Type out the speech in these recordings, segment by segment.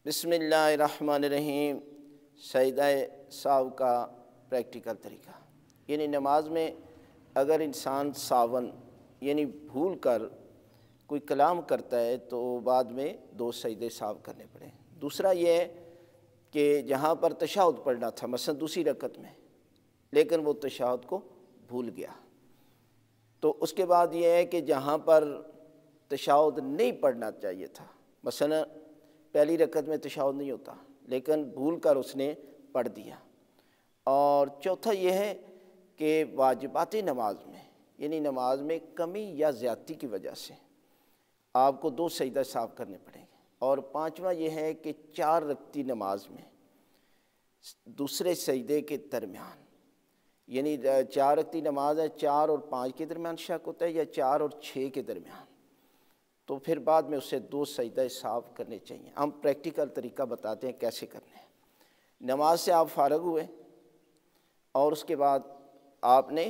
بسم اللہ الرحمن الرحیم۔ سجدہ سہو کا پریکٹیکل طریقہ، یعنی نماز میں اگر انسان ساون یعنی بھول کر کوئی کلام کرتا ہے تو بعد میں 2 سجدے سہو کرنے پڑیں۔ دوسرا یہ ہے کہ جہاں پر تشہد پڑھنا تھا مثلا دوسری رکعت میں، لیکن وہ تشہد کو بھول گیا، تو اس کے بعد یہ ہے کہ جہاں پر تشہد نہیں پڑھنا چاہیے تھا، مثلا پہلی رکعت میں تشہد نہیں ہوتا لیکن بھول کر اس نے پڑھ دیا۔ اور چوتھا یہ ہے کہ واجبات نماز میں یعنی نماز میں کمی یا زیادتی کی وجہ سے آپ کو 2 سجدہ سہو کرنے پڑیں گے۔ اور پانچواں یہ ہے کہ 4 رکعتی نماز میں دوسرے سجدے کے درمیان، یعنی 4 رکعتی نماز ہے، 4 اور 5 کے درمیان شک ہوتا ہے یا 4 اور 6 کے درمیان، تو پھر بعد میں اسے 2 سجدہ سہو کرنے چاہیے۔ ہم پریکٹیکل طریقہ بتاتے ہیں کیسے کرنے ہیں۔ نماز سے آپ فارغ ہوئے اور اس کے بعد آپ نے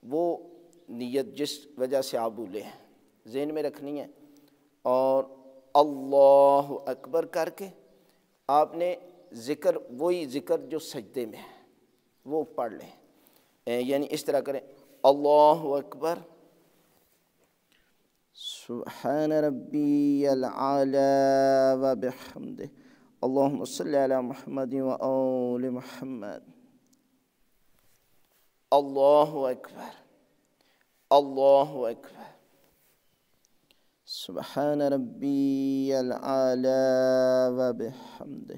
وہ نیت جس وجہ سے آپ بھولے ہیں ذہن میں رکھنی ہے، اور اللہ اکبر کر کے آپ نے ذکر، وہی ذکر جو سجدے میں ہے وہ پڑھ لیں، یعنی اس طرح کریں: اللہ اکبر، سبحان ربی العالی و بحمدہ، اللہم صلی علی محمد و آل محمد، اللہ اکبر، اللہ اکبر، سبحان ربی العالی و بحمدہ،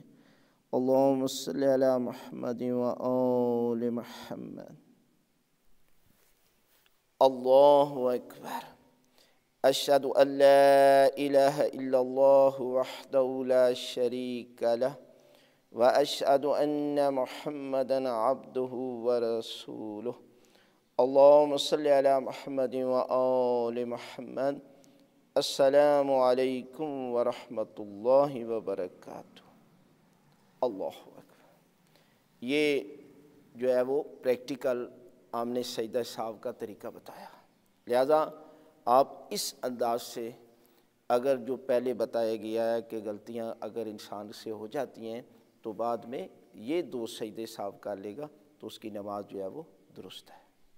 اللہم صلی علی محمد و آل محمد، اللہ اکبر، اشہد ان لا الہ الا اللہ وحدہ لا شریک لہ واشہد ان محمدا عبدہ ورسولہ، اللہم صلی علی محمد و آل محمد، السلام علیکم ورحمۃ اللہ وبرکاتہ۔ اللہ اکبر۔ یہ جو ہے وہ پریکٹیکل ہم نے سجدہ سہو کا طریقہ بتایا، لہذا آپ اس انداز سے اگر جو پہلے بتایا گیا ہے کہ غلطیاں اگر انسان سے ہو جاتی ہیں تو بعد میں یہ 2 سجدے سہو کر لے گا تو اس کی نماز جو ہے وہ درست ہے۔